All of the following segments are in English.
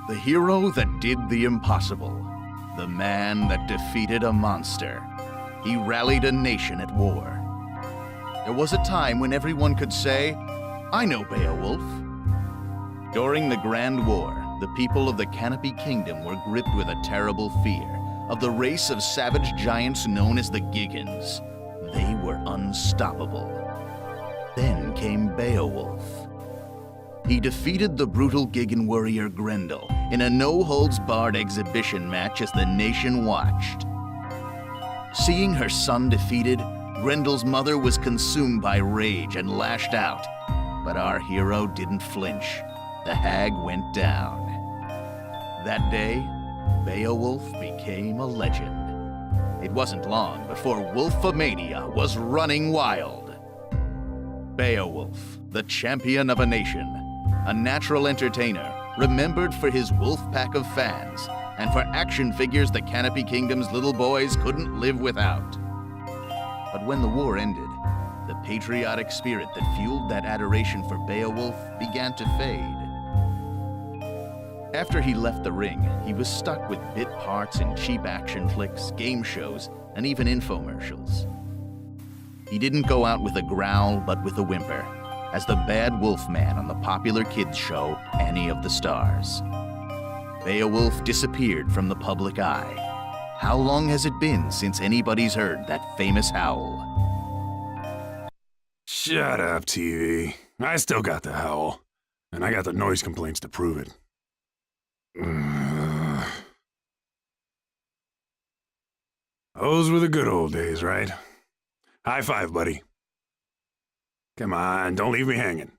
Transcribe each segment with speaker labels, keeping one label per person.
Speaker 1: The hero that did the impossible. The man that defeated a monster. He rallied a nation at war. There was a time when everyone could say, "I know Beowulf." During the Grand War, the people of the Canopy Kingdom were gripped with a terrible fear of the race of savage giants known as the Giggans. They were unstoppable. Then came Beowulf. He defeated the brutal Giggan warrior Grendel in a no-holds-barred exhibition match as the nation watched. Seeing her son defeated, Grendel's mother was consumed by rage and lashed out. But our hero didn't flinch. The hag went down. That day, Beowulf became a legend. It wasn't long before Wolfomania was running wild. Beowulf, the champion of a nation, a natural entertainer, remembered for his wolf pack of fans, and for action figures the Canopy Kingdom's little boys couldn't live without. But when the war ended, the patriotic spirit that fueled that adoration for Beowulf began to fade. After he left the ring, he was stuck with bit parts in cheap action flicks, game shows, and even infomercials. He didn't go out with a growl, but with a whimper, as the bad wolf man on the popular kids show Annie of the Stars. Beowulf disappeared from the public eye. How long has it been since anybody's heard that famous howl?
Speaker 2: Shut up, TV. I still got the howl, and I got the noise complaints to prove it. Those were the good old days, right? High five, buddy. Come on, don't leave me hanging.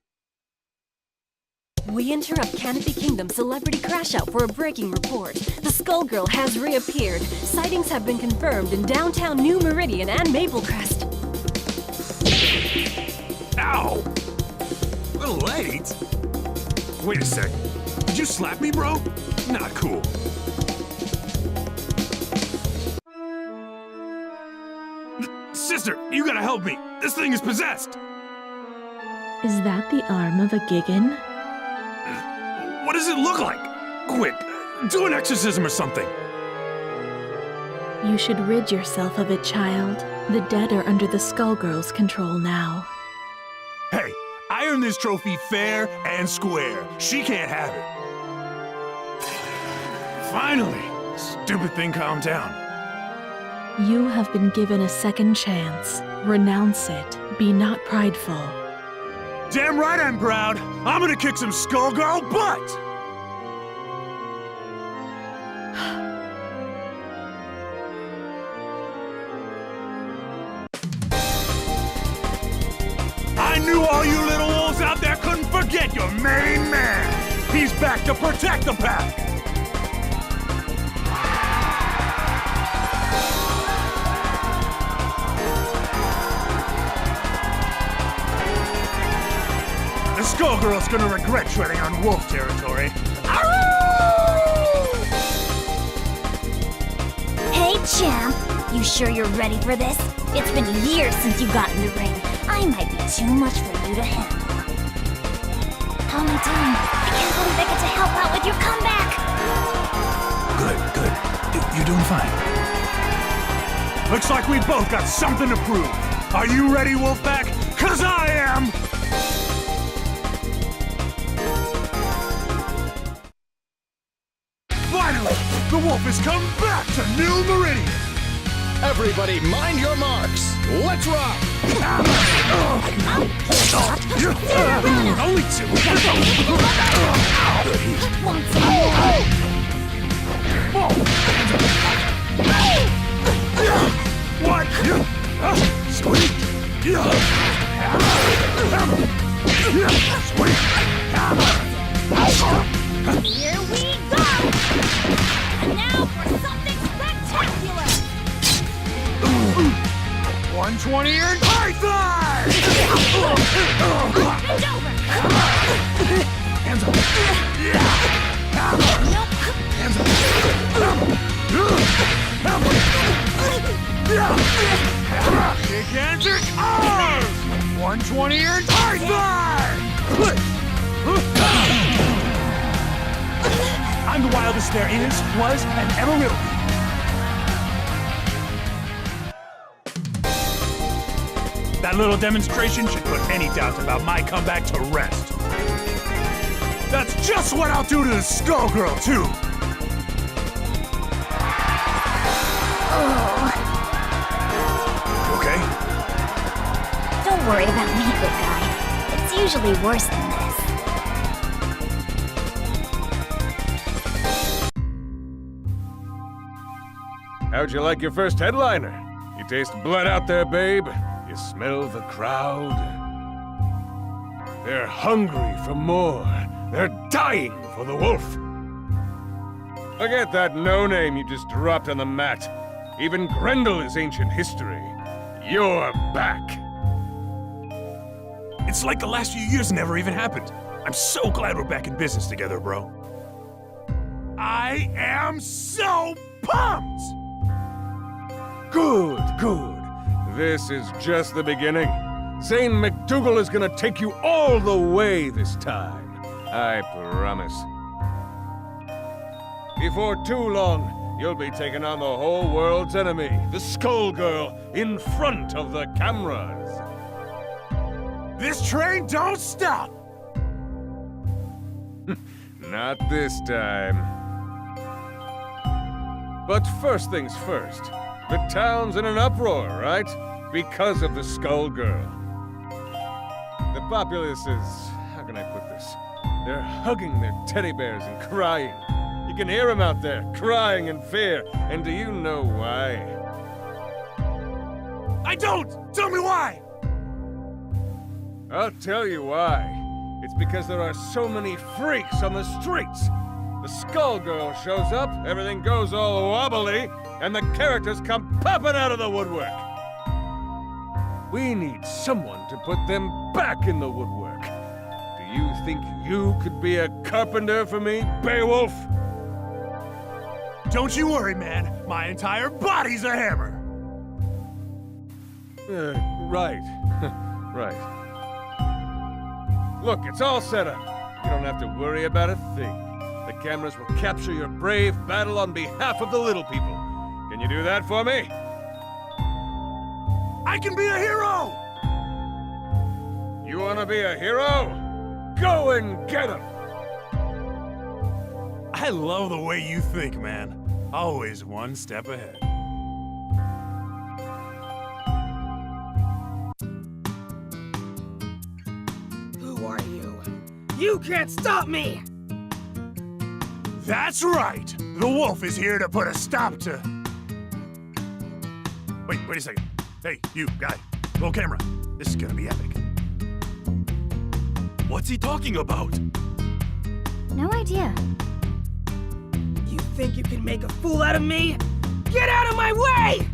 Speaker 3: We interrupt Canopy Kingdom Celebrity Crash Out for a breaking report. The Skullgirl has reappeared. Sightings have been confirmed in downtown New Meridian and Maplecrest.
Speaker 2: Ow! A little late. Wait a sec. Did you slap me, bro? Not cool. Sister, you gotta help me. This thing is possessed.
Speaker 4: Is that the arm of a Giggan?
Speaker 2: What does it look like? Quick, do an exorcism or something.
Speaker 4: You should rid yourself of it, child. The dead are under the Skullgirls' control now.
Speaker 2: Hey, I earned this trophy fair and square. She can't have it. Finally, stupid thing calmed down.
Speaker 4: You have been given a second chance. Renounce it. Be not prideful.
Speaker 2: Damn right I'm proud. I'm gonna kick some Skullgirl butt! I knew all you little wolves out there couldn't forget your main man. He's back to protect the pack. The Skullgirl's gonna regret treading on wolf territory.
Speaker 5: Hey, champ. You sure you're ready for this? It's been years since you got in the ring. I might be too much for you to handle. How am I doing? I can't believe I get to help out with your comeback.
Speaker 2: Good. You're doing fine. Looks like we both got something to prove. Are you ready, Wolfpack? 'Cause I am! Finally, the wolf has come back to New Meridian!
Speaker 1: Everybody mind your marks! Let's rock!
Speaker 2: Only two! What? Sweet! Sweet!
Speaker 5: Here we go! And now for something spectacular!
Speaker 2: 120 and Python!
Speaker 5: Bend over!
Speaker 2: Hands up!
Speaker 5: Nope!
Speaker 2: Hands up! Gigantic arms! 120 and Python! I'm the wildest there is, was, and ever will be. That little demonstration should put any doubts about my comeback to rest. That's just what I'll do to the Skullgirl, too!
Speaker 5: Oh.
Speaker 2: Okay?
Speaker 5: Don't worry about me, good guy. It's usually worse than this.
Speaker 6: How'd you like your first headliner? You taste blood out there, babe? You smell the crowd? They're hungry for more. They're dying for the wolf. Forget that no-name you just dropped on the mat. Even Grendel is ancient history. You're back.
Speaker 2: It's like the last few years never even happened. I'm so glad we're back in business together, bro. I am so pumped!
Speaker 6: Good, good. This is just the beginning. Zane McDougal is gonna take you all the way this time. I promise. Before too long, you'll be taking on the whole world's enemy, the Skullgirl, in front of the cameras.
Speaker 2: This train don't stop!
Speaker 6: Not this time. But first things first. The town's in an uproar, right? Because of the Skullgirl. The populace is... how can I put this? They're hugging their teddy bears and crying. You can hear them out there, crying in fear. And do you know why?
Speaker 2: I don't! Tell me why!
Speaker 6: I'll tell you why. It's because there are so many freaks on the streets. The Skullgirl shows up, everything goes all wobbly, and the characters come popping out of the woodwork. We need someone to put them back in the woodwork. Do you think you could be a carpenter for me, Beowulf?
Speaker 2: Don't you worry, man. My entire body's a hammer.
Speaker 6: Right. Right. Look, it's all set up. You don't have to worry about a thing. The cameras will capture your brave battle on behalf of the little people. Can you do that for me?
Speaker 2: I can be a hero!
Speaker 6: You wanna be a hero? Go and get him!
Speaker 2: I love the way you think, man. Always one step ahead.
Speaker 7: Who are you? You can't stop me!
Speaker 2: That's right! The wolf is here to put a stop to... Wait a second. Hey, you, guy. Roll camera. This is gonna be epic. What's he talking about?
Speaker 5: No idea.
Speaker 7: You think you can make a fool out of me? Get out of my way!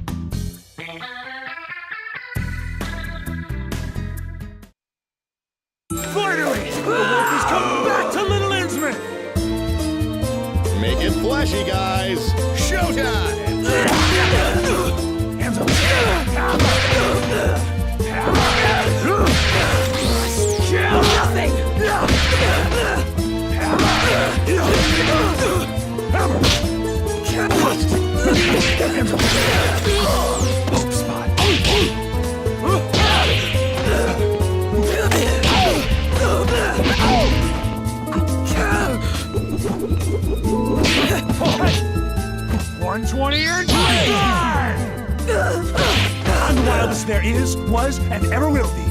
Speaker 2: Finally! The wolf has come back to Little Innsmouth!
Speaker 1: Make it flashy, guys! Showtime!
Speaker 2: Hands up!
Speaker 7: Nothing!
Speaker 2: Hope spot! 120 and 25! I'm the wildest there is, was, and ever will be.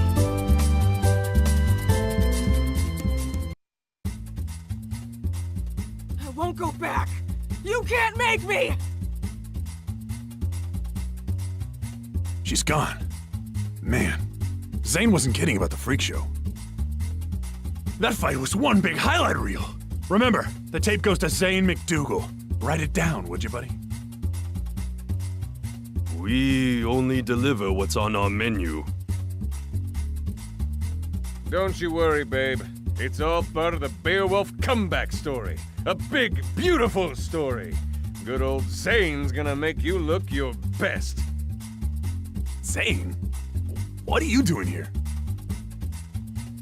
Speaker 7: I won't go back! You can't make me!
Speaker 2: She's gone. Man, Zane wasn't kidding about the freak show. That fight was one big highlight reel. Remember, the tape goes to Zane McDougal. Write it down, would you, buddy?
Speaker 8: We only deliver what's on our menu.
Speaker 6: Don't you worry, babe. It's all part of the Beowulf comeback story. A big, beautiful story. Good old Zane's gonna make you look your best.
Speaker 2: Zane? What are you doing here?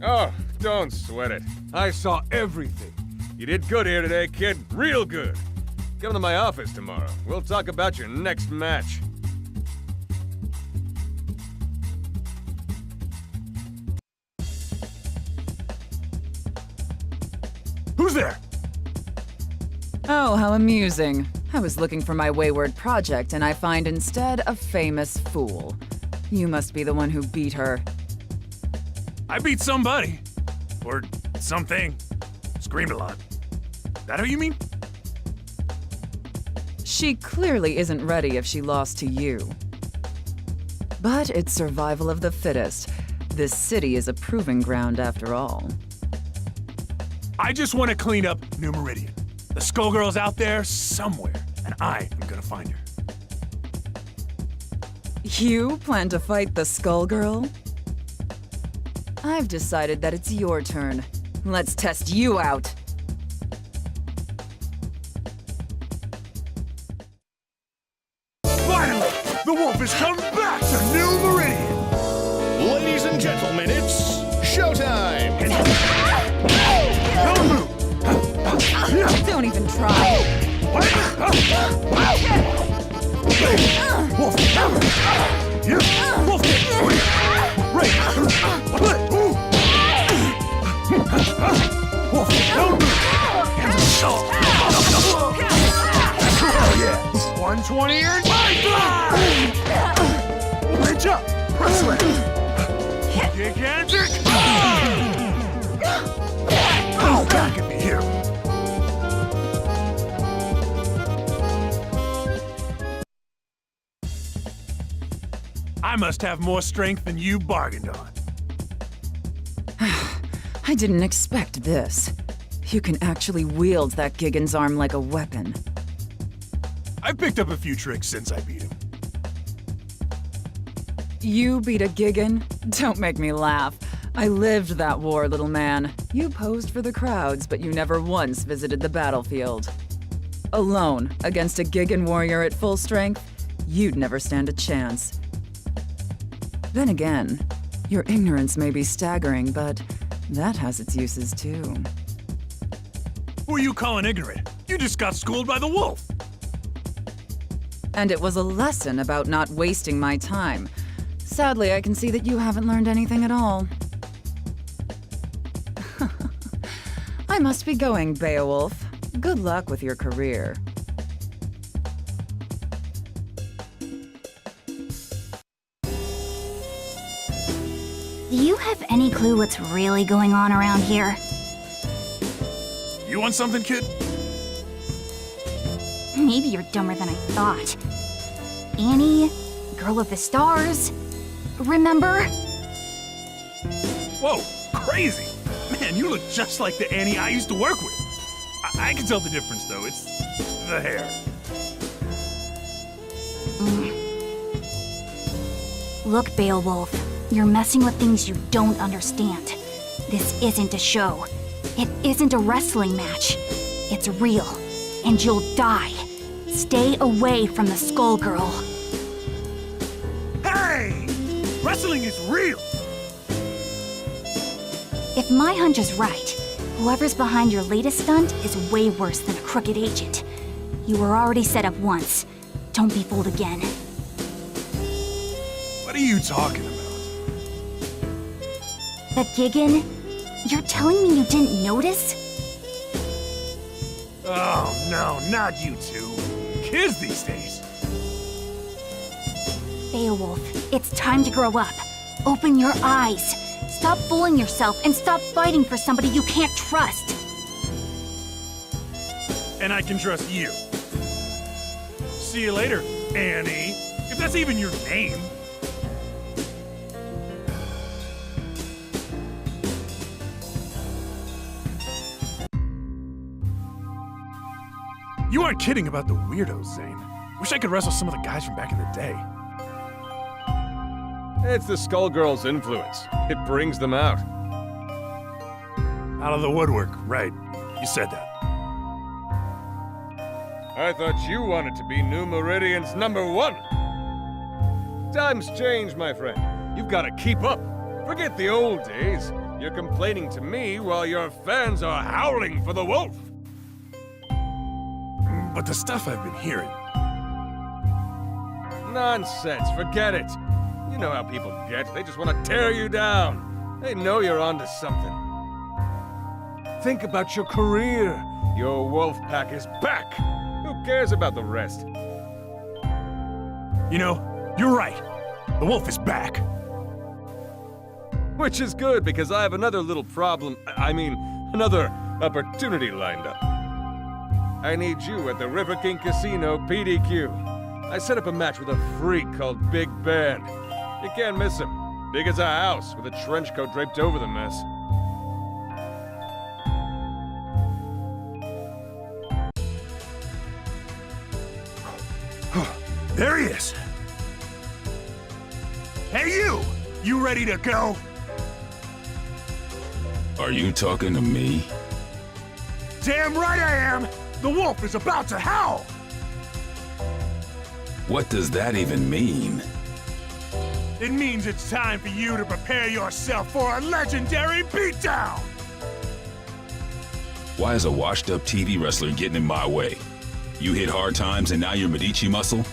Speaker 6: Oh, don't sweat it. I saw everything. You did good here today, kid. Real good. Come to my office tomorrow. We'll talk about your next match.
Speaker 2: Who's there?
Speaker 9: Oh, how amusing. I was looking for my wayward project, and I find instead a famous fool. You must be the one who beat her.
Speaker 2: I beat somebody. Or something. Screamed a lot. That who you mean?
Speaker 9: She clearly isn't ready if she lost to you. But it's survival of the fittest. This city is a proving ground after all.
Speaker 2: I just want to clean up New Meridian. The Skullgirl's out there somewhere, and I am gonna find her.
Speaker 9: You plan to fight the Skullgirl? I've decided that it's your turn. Let's test you out.
Speaker 2: Finally! The wolf has come back to New Meridian!
Speaker 1: Ladies and gentlemen, it's showtime!
Speaker 2: Don't move!
Speaker 9: Don't even try.
Speaker 2: Wolf! Wolf! Right! Wolf! Don't move! Hell yeah! 120 and Python! Reach up! Press left! Gigantic! Oh, back at me here! I must have more strength than you bargained on.
Speaker 9: I didn't expect this. You can actually wield that Gigan's arm like a weapon.
Speaker 2: I've picked up a few tricks since I beat him.
Speaker 9: You beat a Gigan? Don't make me laugh. I lived that war, little man. You posed for the crowds, but you never once visited the battlefield. Alone, against a Gigan warrior at full strength, you'd never stand a chance. Then again, your ignorance may be staggering, but that has its uses too.
Speaker 2: Who are you calling ignorant? You just got schooled by the wolf!
Speaker 9: And it was a lesson about not wasting my time. Sadly, I can see that you haven't learned anything at all. I must be going, Beowulf. Good luck with your career.
Speaker 5: Do you have any clue what's really going on around here?
Speaker 2: You want something, kid?
Speaker 5: Maybe you're dumber than I thought. Annie, Girl of the Stars, remember?
Speaker 2: Whoa, crazy! Man, you look just like the Annie I used to work with. I can tell the difference, though. It's the hair.
Speaker 5: Look, Beowulf, you're messing with things you don't understand. This isn't a show. It isn't a wrestling match. It's real, and you'll die. Stay away from the Skullgirl.
Speaker 2: Hey! Wrestling is real!
Speaker 5: If my hunch is right, whoever's behind your latest stunt is way worse than a crooked agent. You were already set up once. Don't be fooled again.
Speaker 2: What are you talking about?
Speaker 5: The Gigan? You're telling me you didn't notice?
Speaker 2: Oh, no, not you two. Kids these days.
Speaker 5: Beowulf, it's time to grow up. Open your eyes. Stop fooling yourself and stop fighting for somebody you can't trust.
Speaker 2: And I can trust you. See you later, Annie. If that's even your name. You aren't kidding about the weirdos, Zane. Wish I could wrestle some of the guys from back in the day.
Speaker 6: It's the Skullgirls' influence. It brings them out.
Speaker 2: Out of the woodwork, right. You said that.
Speaker 6: I thought you wanted to be New Meridian's #1. Times change, my friend. You've got to keep up. Forget the old days. You're complaining to me while your fans are howling for the wolf.
Speaker 2: But the stuff I've been hearing...
Speaker 6: Nonsense, forget it. You know how people get. They just want to tear you down. They know you're onto something. Think about your career. Your wolf pack is back. Who cares about the rest?
Speaker 2: You know, you're right. The wolf is back.
Speaker 6: Which is good, because I have another little problem. I mean, another opportunity lined up. I need you at the River King Casino PDQ. I set up a match with a freak called Big Band. You can't miss him. Big as a house, with a trench coat draped over the mess.
Speaker 2: There he is. Hey, you! You ready to go?
Speaker 10: Are you talking to me?
Speaker 2: Damn right I am! The wolf is about to howl!
Speaker 10: What does that even mean?
Speaker 2: It means it's time for you to prepare yourself for a legendary beatdown!
Speaker 10: Why is a washed-up TV wrestler getting in my way? You hit hard times and now you're Medici muscle?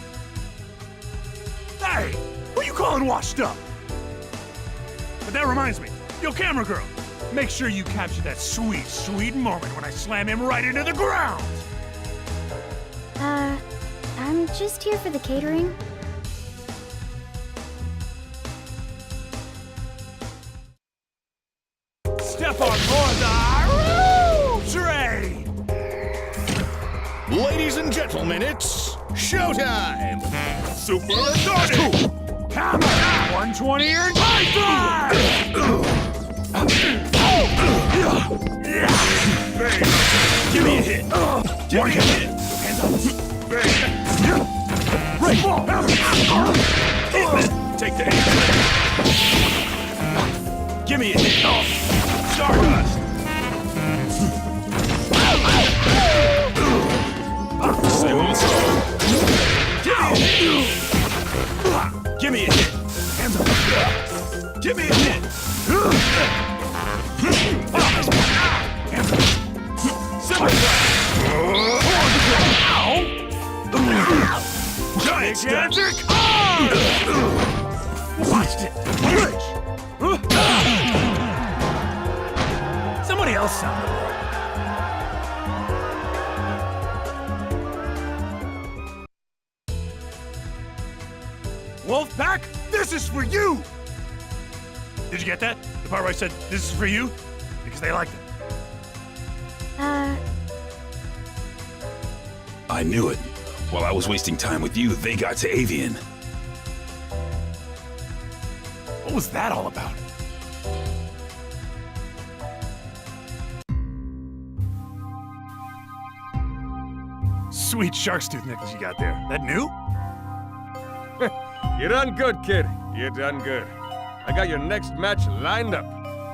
Speaker 2: Hey! Who you calling washed up? But that reminds me, yo camera girl, make sure you capture that sweet, sweet moment when I slam him right into the ground!
Speaker 5: I'm just here for the catering.
Speaker 2: Step on board the train!
Speaker 1: Ladies and gentlemen, it's showtime!
Speaker 2: Super Darty! Hammer! 120 and high five! Give me a hit! Give me a hit! Hands up! Right! Take the hit! Give me a hit! Stardust! Say what's up! Give me a hit! Hands up! Give me a hit! Hands up! Simple! Gigantic! Watched it! Somebody else sound the word. Wolfpack, this is for you! Did you get that? The part where I said, this is for you? Because they liked it.
Speaker 10: I knew it. While I was wasting time with you, they got to Avian.
Speaker 2: What was that all about? Sweet shark's tooth necklace you got there. That new?
Speaker 6: You done good, kid. You done good. I got your next match lined up.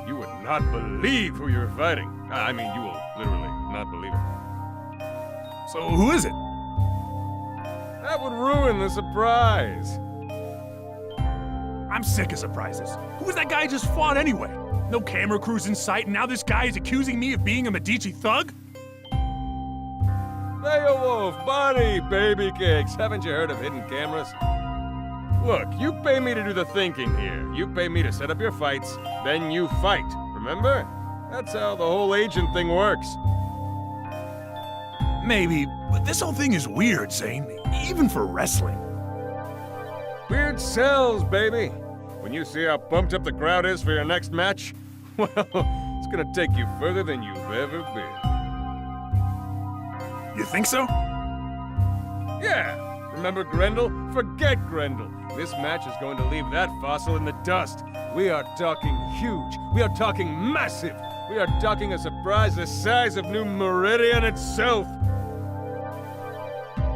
Speaker 6: You would not believe who you're fighting. I mean, you will literally not believe it.
Speaker 2: So who is it?
Speaker 6: That would ruin the surprise.
Speaker 2: I'm sick of surprises. Who was that guy I just fought anyway? No camera crews in sight, and now this guy is accusing me of being a Medici thug?
Speaker 6: Beowulf, Bonnie, baby cakes. Haven't you heard of hidden cameras? Look, you pay me to do the thinking here. You pay me to set up your fights, then you fight. Remember? That's how the whole agent thing works.
Speaker 2: Maybe, but this whole thing is weird, Zane. Even for wrestling.
Speaker 6: Weird sells, baby. When you see how pumped up the crowd is for your next match, well, it's gonna take you further than you've ever been.
Speaker 2: You think so?
Speaker 6: Yeah. Remember Grendel? Forget Grendel. This match is going to leave that fossil in the dust. We are talking huge. We are talking massive. We are talking a surprise the size of New Meridian itself.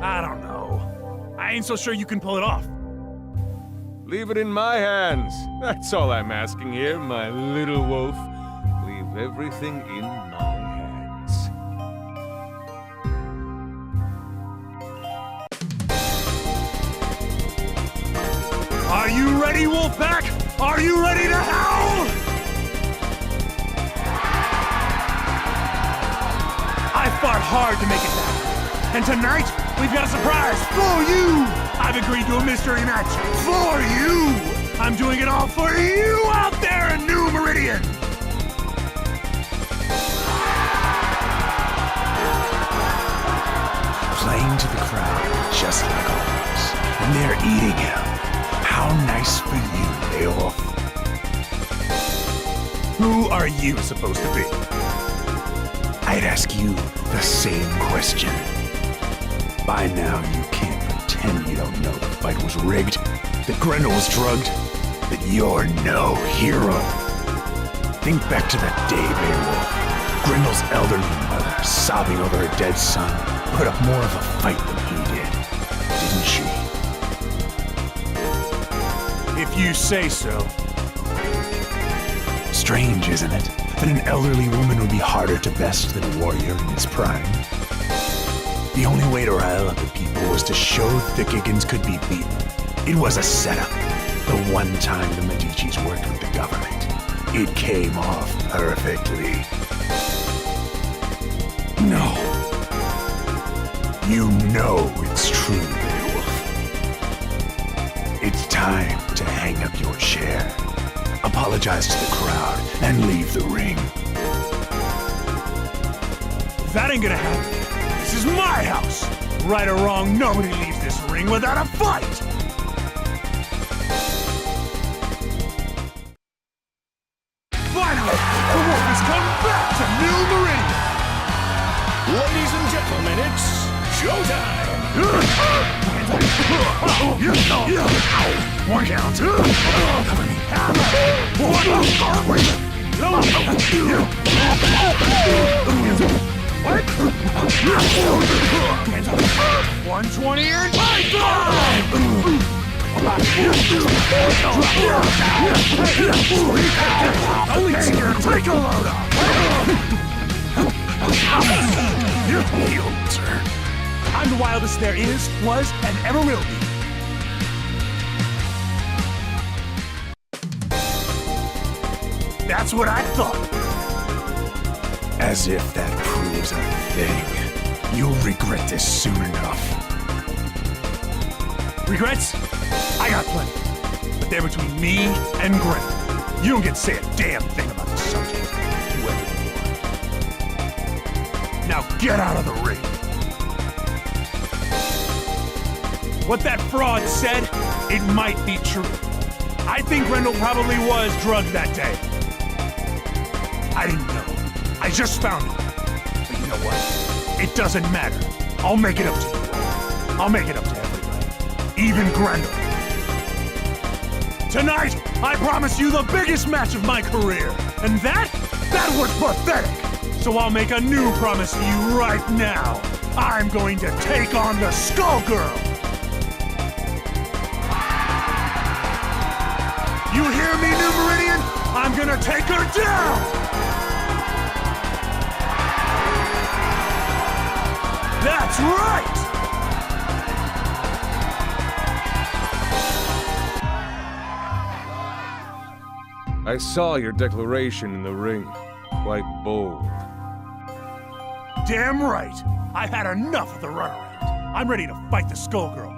Speaker 2: I don't know. I ain't so sure you can pull it off.
Speaker 6: Leave it in my hands. That's all I'm asking here, my little wolf. Leave everything in my hands.
Speaker 2: Are you ready, Wolfpack? Are you ready to howl? I fought hard to make it happen. And tonight, we've got a surprise for you! I've agreed to a mystery match for you! I'm doing it all for you out there in New Meridian! Playing to the crowd, just like always. And they're eating him. How nice for you, Beowulf. Who are you supposed to be? I'd ask you the same question. By now, you can't pretend you don't know the fight was rigged, that Grendel was drugged, that you're no hero. Think back to that day, Beowulf. Grendel's elderly mother, sobbing over her dead son, put up more of a fight than he did, didn't she? If you say so. Strange, isn't it, that an elderly woman would be harder to best than a warrior in his prime? The only way to rile up the people was to show the Giggins could be beaten. It was a setup. The one time the Medicis worked with the government. It came off perfectly. No. You know it's true, Beowulf. It's time to hang up your chair, apologize to the crowd, and leave the ring. That ain't gonna happen. This is my house! Right or wrong, nobody leaves this ring without a fight! Finally, the wolf has come back to New Meridian!
Speaker 11: Ladies and gentlemen, it's showtime!
Speaker 2: One count. What? 120 and take a load off! You healed, sir. I'm the wildest there is, was, and ever will be. That's what I thought. As if that proves a thing. You'll regret this soon enough. Regrets? I got plenty. But they're between me and Grendel. You don't get to say a damn thing about the subject. Whoever you are. Now get out of the ring. What that fraud said, it might be true. I think Grendel probably was drugged that day. I didn't know. I just found it. But you know what? It doesn't matter. I'll make it up to you all. I'll make it up to everybody. Even Grendel. Tonight, I promise you the biggest match of my career. And that was pathetic. So I'll make a new promise to you right now. I'm going to take on the Skullgirls. You hear me, New Meridian? I'm gonna take her down! That's right!
Speaker 6: I saw your declaration in the ring. Quite bold.
Speaker 2: Damn right! I've had enough of the runaround. I'm ready to fight the Skullgirl.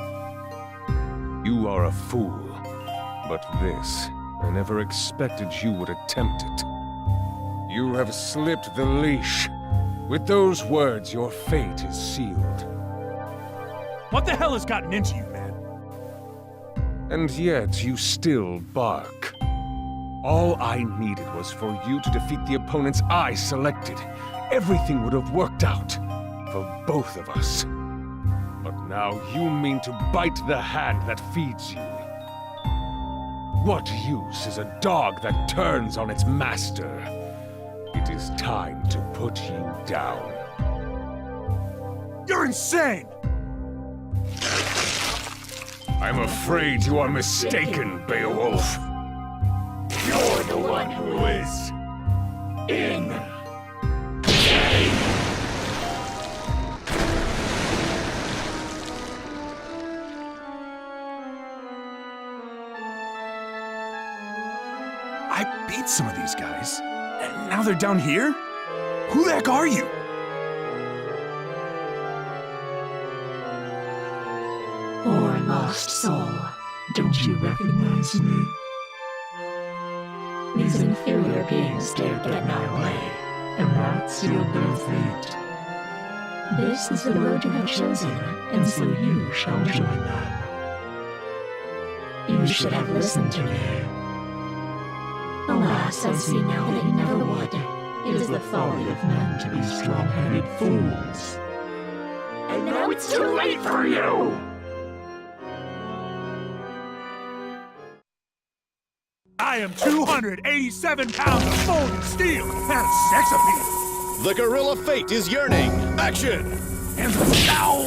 Speaker 6: You are a fool. But this, I never expected you would attempt it. You have slipped the leash. With those words, your fate is sealed.
Speaker 2: What the hell has gotten into you, man?
Speaker 6: And yet, you still bark. All I needed was for you to defeat the opponents I selected. Everything would have worked out. For both of us. But now you mean to bite the hand that feeds you. What use is a dog that turns on its master? It is time to put you down.
Speaker 2: You're insane!
Speaker 6: I'm afraid you are mistaken, Beowulf.
Speaker 11: You're the one who is in.
Speaker 2: I beat some of these guys, and now they're down here? Who the heck are you?
Speaker 12: lost soul. Don't you recognize me? These inferior beings dare get in our way, and that sealed their fate. This is the road you have chosen, and so you shall join them. You should have listened to me. Alas, I see now that you never would. It is the folly of men to be strong-headed fools. And now it's too late for you!
Speaker 2: I am 287 pounds of molten steel and sex appeal.
Speaker 11: The gorilla fate is yearning. Action!
Speaker 2: And now,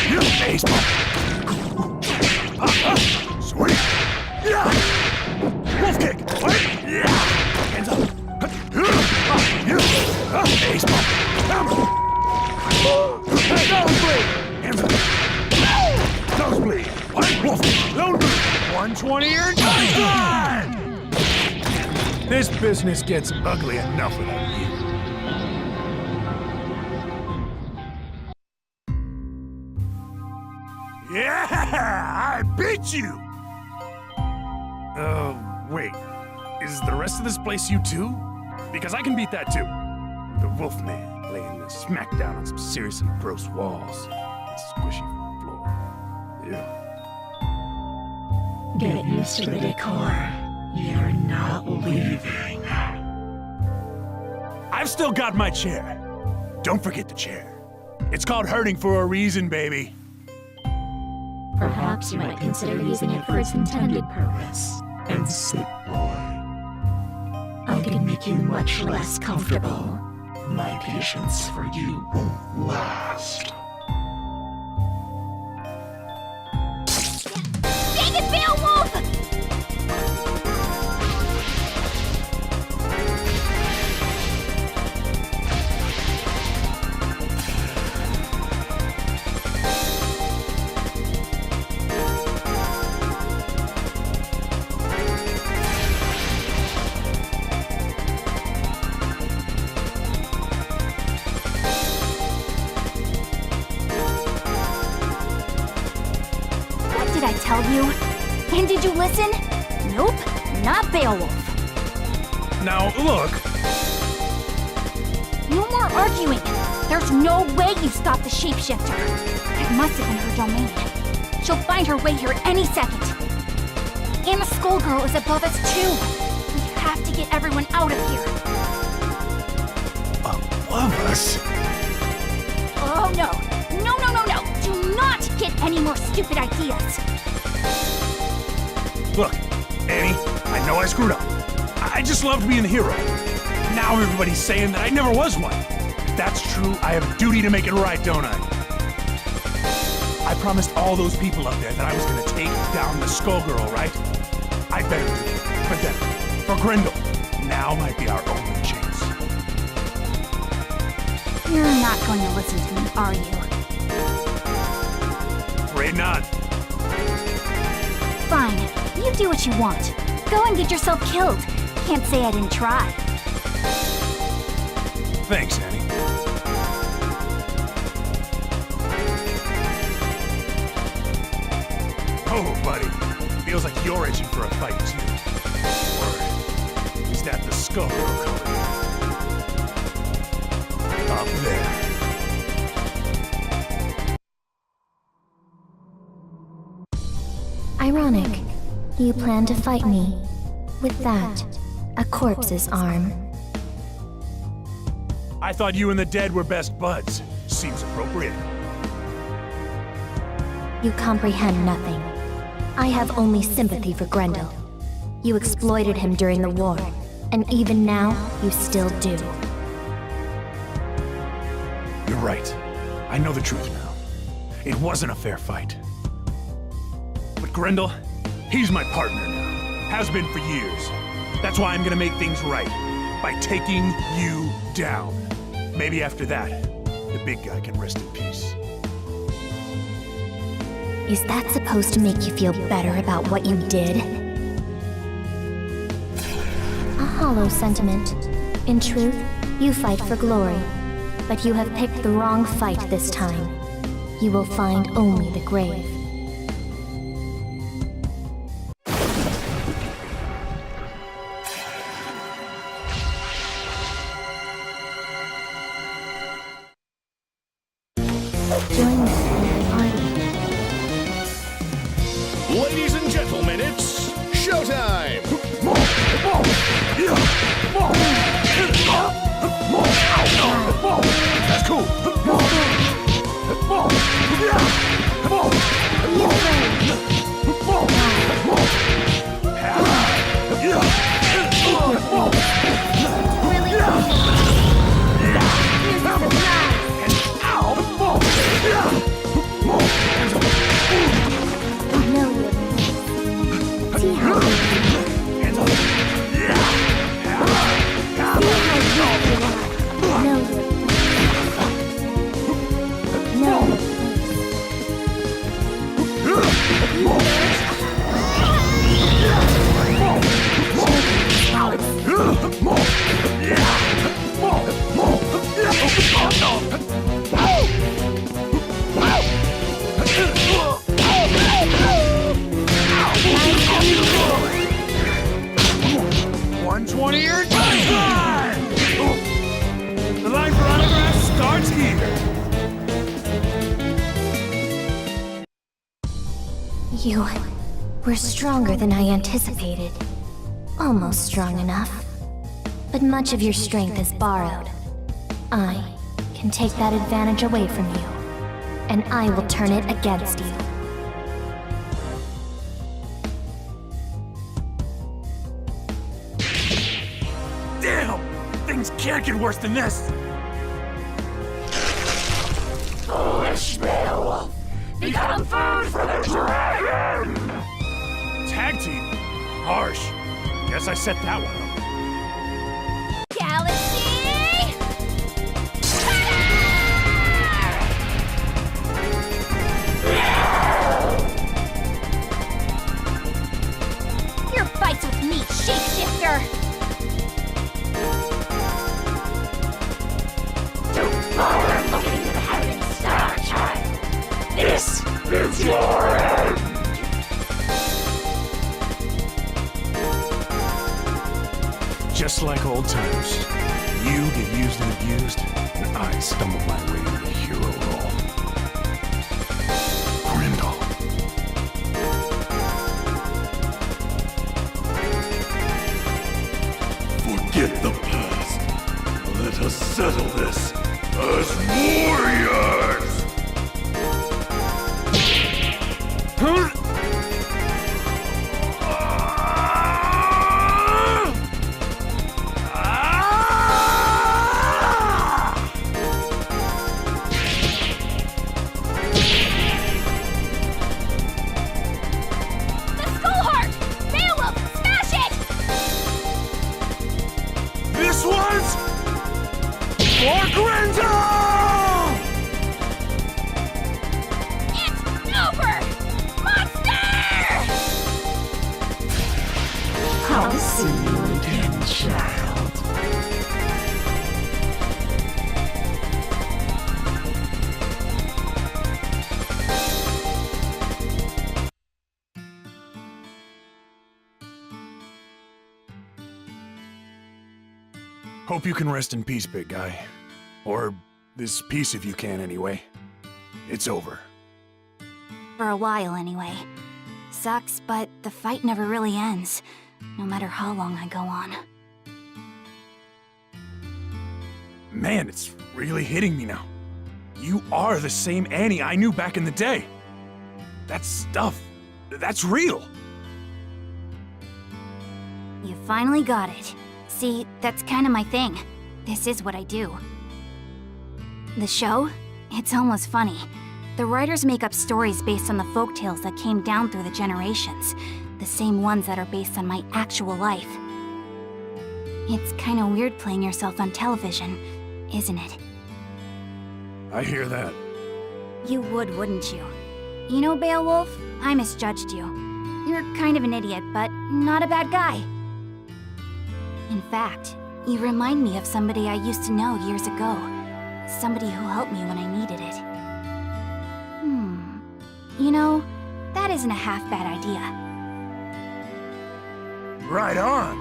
Speaker 2: you baseball. Sweet. Yeah. Wolf kick. What? Yeah. Hands up. Baseball. Nosebleed. Hands up. Nosebleed. What? Wolf kick. Lone blue. 120 or die! This business gets ugly enough without you. Yeah! I beat you! Wait. Is the rest of this place you too? Because I can beat that too. The Wolfman laying the smackdown on some seriously gross walls. And squishy floor. Ew.
Speaker 12: Get used to the decor. You're not leaving.
Speaker 2: I've still got my chair. Don't forget the chair. It's called hurting for a reason, baby.
Speaker 12: Perhaps you might consider using it for its intended purpose. And sit, boy. I can make you much less comfortable. My patience for you won't last.
Speaker 5: Dang it, Beowulf! Did I tell you? And did you listen? Nope, not Beowulf.
Speaker 2: Now, look.
Speaker 5: No more arguing. There's no way you stop the shapeshifter. It must have been her domain. She'll find her way here any second. And the Skullgirl is above us too. We have to get everyone out of here.
Speaker 2: Above us?
Speaker 5: Oh no. No, no, no, no. Do not get any more stupid ideas.
Speaker 2: Look, Annie, I know I screwed up. I just loved being the hero. Now everybody's saying that I never was one. If that's true, I have a duty to make it right, don't I? I promised all those people up there that I was gonna take down the Skullgirl, right? I better do it. For them. For Grendel. Now might be our only chance.
Speaker 5: You're not going to listen to me, are you?
Speaker 2: Afraid not.
Speaker 5: Fine. You do what you want. Go and get yourself killed. Can't say I didn't try.
Speaker 2: Thanks, Annie. Oh, buddy. Feels like you're itching for a fight, too. Or is that the Skullgirl calling? Up there.
Speaker 13: Ironic. You plan to fight me. With that, a corpse's arm.
Speaker 2: I thought you and the dead were best buds. Seems appropriate.
Speaker 13: You comprehend nothing. I have only sympathy for Grendel. You exploited him during the war, and even now, you still do.
Speaker 2: You're right. I know the truth now. It wasn't a fair fight. But Grendel, he's my partner now. Has been for years. That's why I'm gonna make things right. By taking you down. Maybe after that, the big guy can rest in peace.
Speaker 13: Is that supposed to make you feel better about what you did? A hollow sentiment. In truth, you fight for glory. But you have picked the wrong fight this time. you will find only the grave. Join me in the army.
Speaker 11: Ladies and gentlemen, it's showtime!
Speaker 2: That's cool. The line for autographs starts here.
Speaker 13: You were stronger than I anticipated. Almost strong enough. But much of your strength is borrowed. I can take that advantage away from you, and I will turn it against you.
Speaker 2: Damn! Things can't get worse than this!
Speaker 12: Foolish Beowulf! Become food for the dragon!
Speaker 2: Tag team? Harsh. Guess I set that one up.
Speaker 5: Your fights with me, shapeshifter!
Speaker 12: Power looking to the heavens, star child. This is your end.
Speaker 2: Just like old times. You get used and abused, and I stumble my way into the hero role. Grendel.
Speaker 14: Forget the past. Let us settle this as warriors!
Speaker 2: This one's for Grendel!
Speaker 5: It's over! Monster!
Speaker 12: I'll see you again, child.
Speaker 2: Hope you can rest in peace, big guy. Or this piece if you can, anyway. It's over.
Speaker 5: For a while, anyway. Sucks, but the fight never really ends, no matter how long I go on.
Speaker 2: Man, it's really hitting me now. You are the same Annie I knew back in the day. That stuff, that's real.
Speaker 5: You finally got it. See, that's kind of my thing. This is what I do. The show? It's almost funny. The writers make up stories based on the folktales that came down through the generations. The same ones that are based on my actual life. It's kind of weird playing yourself on television, isn't it?
Speaker 2: I hear that.
Speaker 5: You would, wouldn't you? You know, Beowulf, I misjudged you. You're kind of an idiot, but not a bad guy. In fact, you remind me of somebody I used to know years ago. Somebody who helped me when I needed it. You know, that isn't a half bad idea.
Speaker 2: Right on.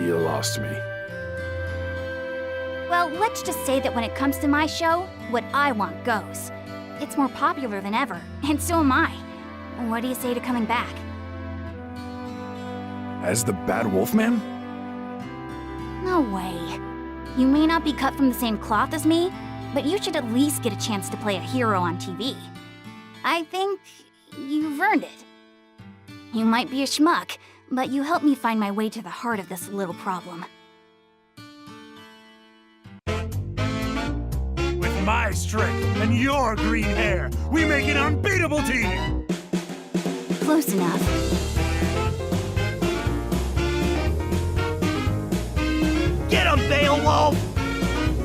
Speaker 2: You lost me.
Speaker 5: Well, let's just say that when it comes to my show, what I want goes. It's more popular than ever, and so am I. What do you say to coming back?
Speaker 2: As the Bad Wolfman?
Speaker 5: No way. You may not be cut from the same cloth as me, but you should at least get a chance to play a hero on TV. I think you've earned it. You might be a schmuck, but you helped me find my way to the heart of this little problem.
Speaker 2: With my strength and your green hair, we make an unbeatable team!
Speaker 5: Close enough.
Speaker 7: Get him, Beowulf!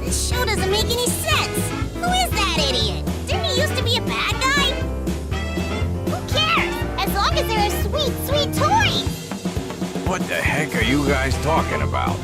Speaker 15: This show doesn't make any sense! Who is that idiot? Didn't he used to be a bad guy? Who cares? As long as there are sweet, sweet toys!
Speaker 16: What the heck are you guys talking about?